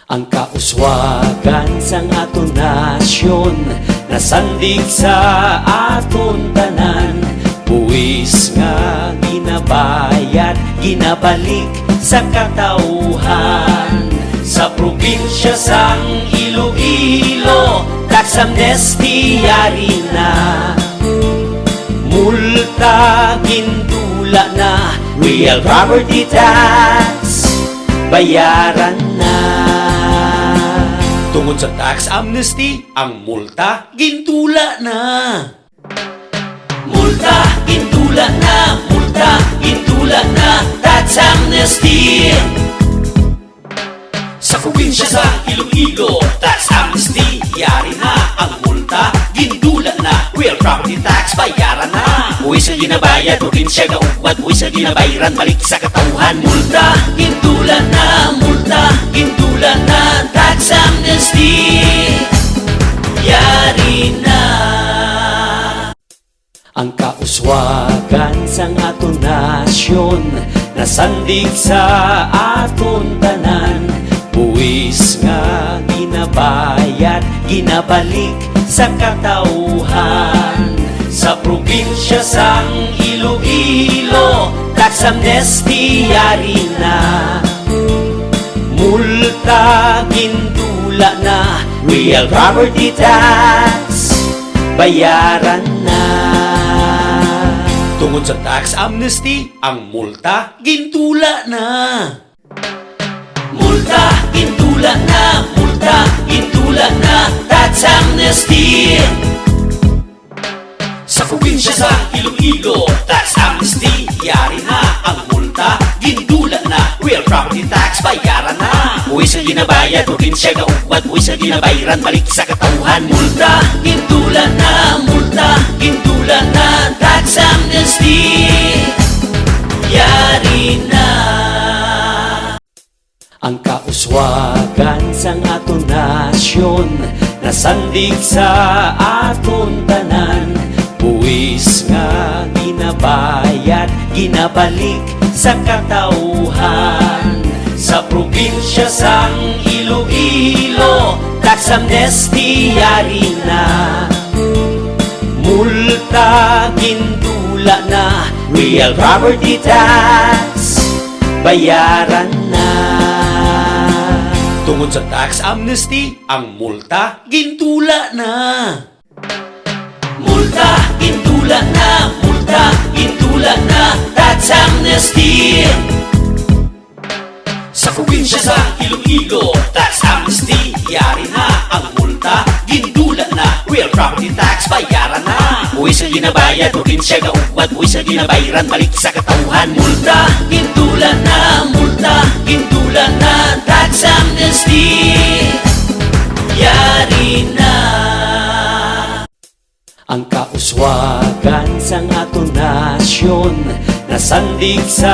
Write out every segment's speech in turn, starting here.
Ang kauswagan sang aton nasyon, nasandig sa aton tanan. Buwis nga ginabayad, ginabalik sa katauhan. Sa probinsya sang Iloilo, tax amnesty yari na. Multa gindula na, real property tax bayaran na. Tungod sa tax amnesty, ang multa gintula na. Multa gintula na, multa gintula na, tax amnesty. Sa probinsya sa Iloilo, tax amnesty yari na. Ang multa gindula na, real property tax bayaran na. Buwis sa ginabayad, probinsya gauwad, buwis sa ginabayaran, balik sa katauhan. Multa gindula na, multa gindula na, tax amnesty yari na. Ang kauswagan sang aton nasyon, nasandig sa aton tanan. Buwis nga ginabayad, ginabalik sa katauhan. Sa probinsya sang Iloilo, tax amnesty yari na. Multa gindula na, real property tax bayaran na. Tungod sa tax amnesty, ang multa gintula na. Multa gintula na, multa gintula na, tax amnesty. Sa probinsya sa Iloilo, tax amnesty yari na. Ang multa gindula na, real property tax bayaran na. Buwis sa ginabayad, probinsya gauwad, buwis sa ginabayaran, balik sa katauhan. Multa gindula na, multa gindula na, tax amnesty yari na. Ang kauswagan sang aton nasyon, nasandig sa aton tanan. Buwis nga ginabayad, ginabalik sa katauhan. Sa probinsya sang Iloilo, tax amnesty yari na. Multa gindula na, real property tax bayaran na. Tungod sa tax amnesty, ang multa gintula na. Multa gintula na, multa gintula na, tax amnesty. Sa probinsya sa Iloilo, tax amnesty yari na. Ang multa gindula na, real property tax bayaran na. Buwis sa ginabayad, probinsya gauwad, buwis sa ginabayaran, balik sa katauhan. Multa gindula na, multa gindula na, tax amnesty yari na. Ang kauswagan sang aton nasyon, nasandig sa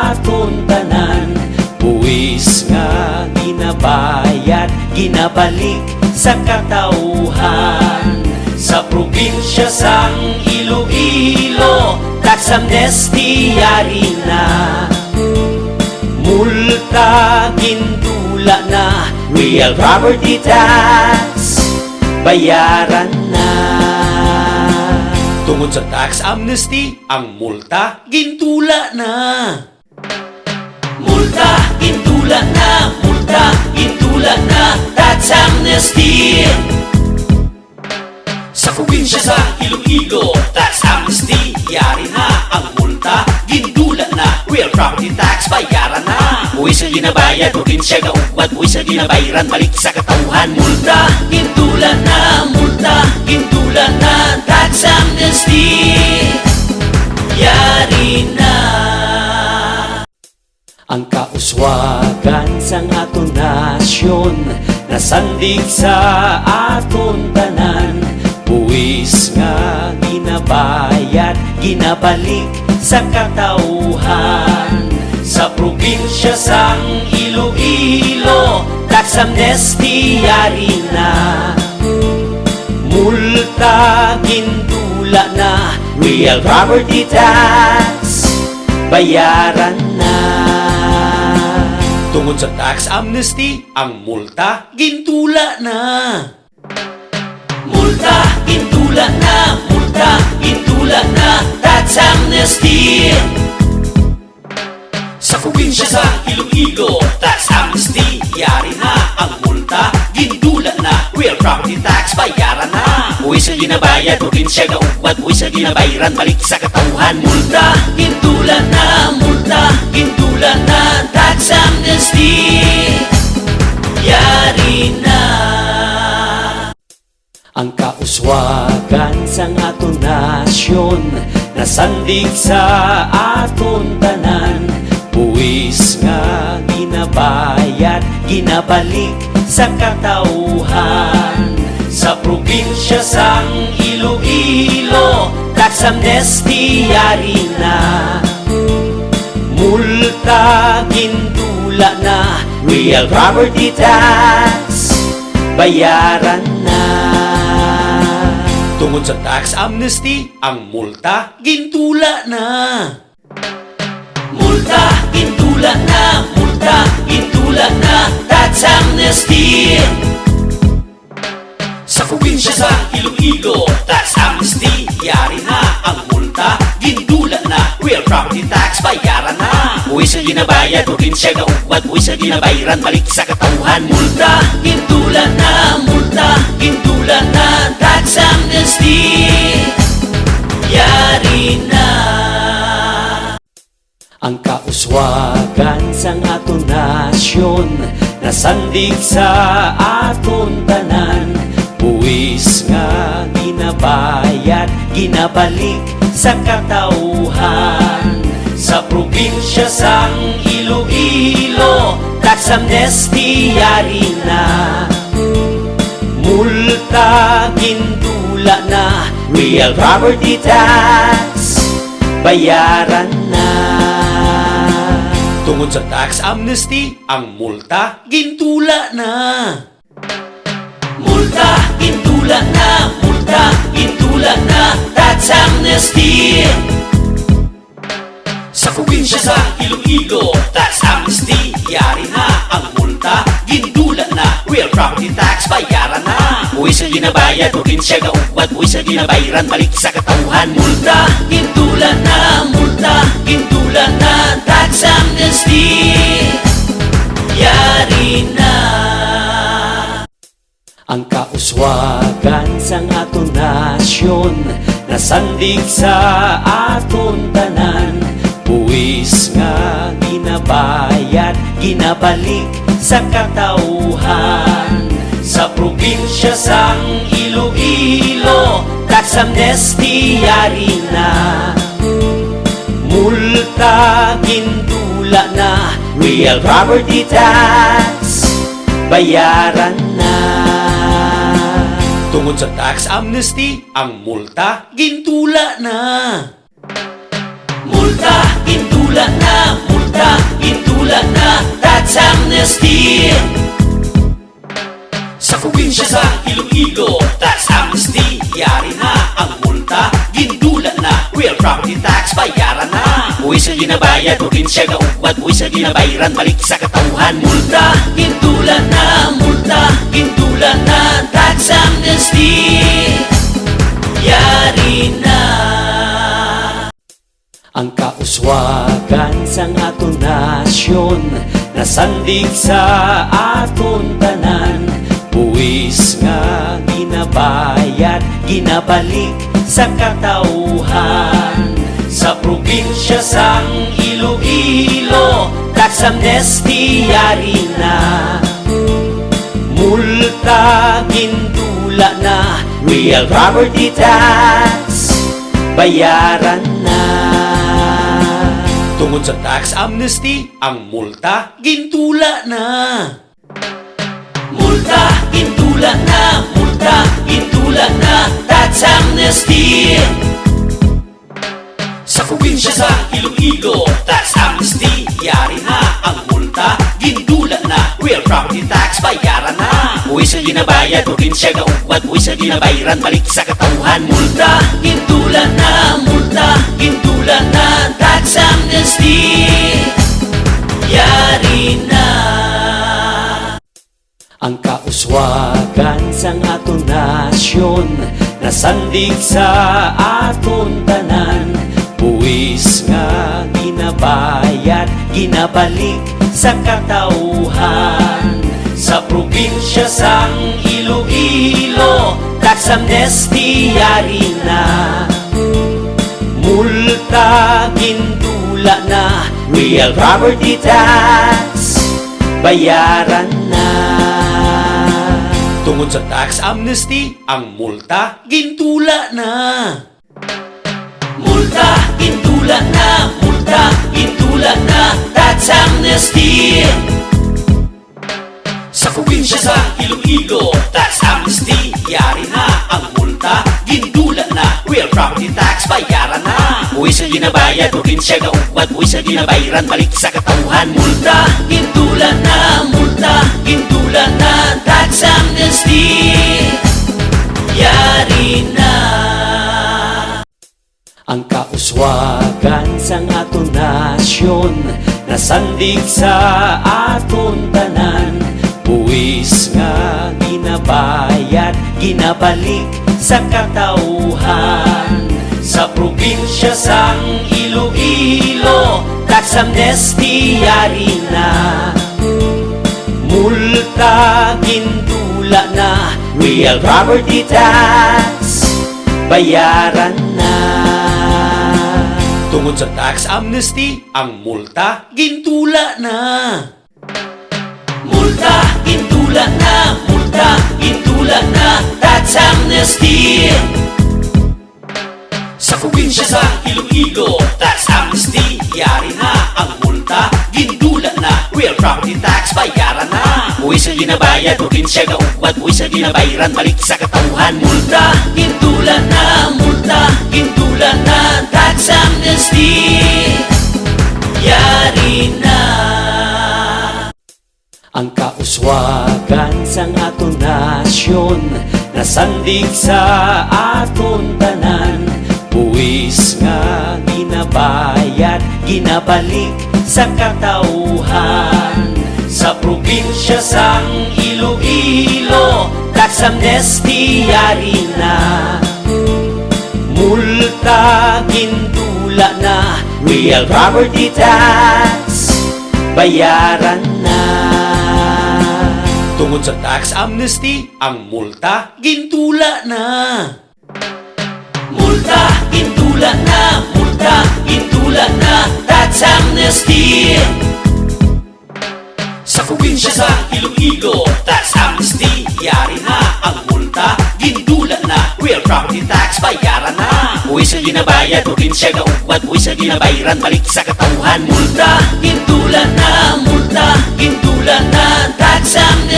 aton tanan. Buwis nga ginabayad, ginabalik sa katauhan. Sa probinsya sang Iloilo, tax amnesty yari na. Multa gindula na, real property tax bayaran na. Tungod sa tax amnesty, ang multa gintula na. Multa gintula na, multa gintula na, tax amnesty. Sa probinsya sa Iloilo, tax amnesty yari na. Ang multa gindula na, real property tax bayaran na. Buwis sa ginabayad, probinsya gauwad, buwis sa ginabayaran, balik sa katauhan. Multa gindula na, multa gindula na, tax amnesty yari na. Ang kauswagan sang aton nasyon, nasandig sa aton tanan. Buwis nga ginabayad, ginabalik sa katauhan. Sa probinsya sang Iloilo, tax amnesty yari na. Multa gindula na, real property tax bayaran na. Tungod sa tax amnesty, ang multa gintula na. Multa gintula na, multa gintula na, tax amnesty. Sa probinsya sa Iloilo, tax amnesty, yari na ang multa, gindula na, real property tax, bayaran na. Uwi sa ginabayad, probinsya gaugwat, uwi sa ginabayran, balik sa katauhan. Multa, gindula na, multa, gindula na, tax amnesty, yari na. Ang kauswagan sang aton nasyon, nasandig sa aton tanan. Buwis nga ginabayad, ginabalik sa katauhan. Sa probinsya sang Iloilo, tax amnesty yari na. Multa gindula na, real property tax, bayaran na. Tungod sa tax amnesty, ang multa gintula na. Multa, gintula na, multa, gintula na, tax amnesty. Sa probinsya sa Iloilo, tax amnesty, yari na ang multa, gindula na, real property tax, bayaran na. Uwi sa ginabayad, probinsya gaugwat, uwi sa ginabayran, balik sa katauhan. Multa, gindula na, multa, gindula na, tax amnesty, yari na. Ang kauswagan sang aton nasyon, nasandig sa aton tanan. Buwis nga ginabayad, ginabalik sa katauhan. Sa probinsya sang Iloilo, tax amnesty yari na. Multa gindula na, real property tax, bayaran na. Tungod sa tax amnesty, ang multa gintula na. Multa gintula na, multa gintula na, tax amnesty. Sa probinsya sa Iloilo, tax amnesty, yari na ang multa, gindula na, real property tax, bayaran na. Uwi sa ginabayad, probinsya gaugwat, uwi sa ginabayran, balik sa katauhan. Multa gintula na, multa gintula na, tax amnesty, yari na. Ang kauswagan sang aton nasyon, nasandig sa aton tanan. Buwis nga ginabayad, ginabalik sa katauhan. Sa probinsya sang Iloilo, tax amnesty yari na. Multa gindula na, real property tax, bayaran na. Tungod sa tax amnesty, ang multa gintula na. Multa gintula na, multa gintula na, tax amnesty. Sa probinsya sa Iloilo, tax amnesty, yari na ang multa, gindula na, real property tax, bayaran na. Uwi sa ginabayad, probinsya gaugwat, uwi sa ginabayran, balik sa katauhan. Multa gindula na, multa gindula na, tax amnesty, yari na. Ang kauswagan sang aton nasyon, nasandig sa aton tanan. Buwis nga ginabayad, ginabalik sa katauhan. Sa probinsya sang Iloilo, tax amnesty yari na. Multa gindula na, real property tax, bayaran na. Tungod sa tax amnesty, ang multa gintula na. Multa gintula na, multa gintula na, tax amnesty. Sa probinsya sa Iloilo, tax amnesty, yari na ang multa, gindula na, real property tax, bayaran na. Uwi sa ginabayad, probinsya gaugwat, uwi sa ginabayran, balik sa katauhan. Multa gindula na, multa gindula na, tax amnesty, yari na. Ang kauswagan sang aton nasyon nasandig sa aton tanan. Buwis nga ginabayad, ginabalik sa katauhan. Sa probinsya sang Iloilo, tax amnesty yari na. Multa gindula na, real property tax bayaran na. Tungod sa tax amnesty, ang multa gindula na. Multa gindula na, multa gindula na, tax amnesty. Sa probinsya sa Iloilo, tax amnesty yari na. Ang multa gindula na, real property tax bayaran na. Buwis sa ginabayad, probinsya nga ugwad, buwis sa ginabayran, balik sa katauhan. Multa gindula na, multa gindula na, tax amnesty yari na. Ang kauswagan sang aton nasyon nasandig sa aton tanan. Buwis nga ginabayad, ginabalik sa katauhan. Sa probinsya sang Iloilo, tax amnesty yari na. Multa gindula na, real property tax bayaran na. Tungod sa tax amnesty, ang multa gindula na. Multa gindula na, multa gindula na, tax amnesty. Sa probinsya sa Iloilo, tax amnesty yari na. Ang multa gindula na, real property tax bayaran na. Buwis sa ginabayad, probinsya nga ugwad, buwis sa ginabayran, balik sa katauhan. Multa gindula na, multa gindula na, tax amnesty yari na. Ang kauswagan sang aton nasyon nasandig sa aton tanan. Buwis nga ginabayad, ginabalik sa katauhan. Sa probinsya sang Iloilo, tax amnesty yari na. Multa gindula na, real property tax bayaran na. Tungod sa tax amnesty, ang multa gindula na. Multa gindula na, multa gindula na, tax amnesty. Sa probinsya sa Iloilo, tax amnesty yari na. Ang multa gindula na, real property tax bayaran na. Buwis sa ginabayad, probinsya nga ugwad, buwis sa ginabayran, balik sa katauhan. Multa gindula na, multa gindula na, tax amnesty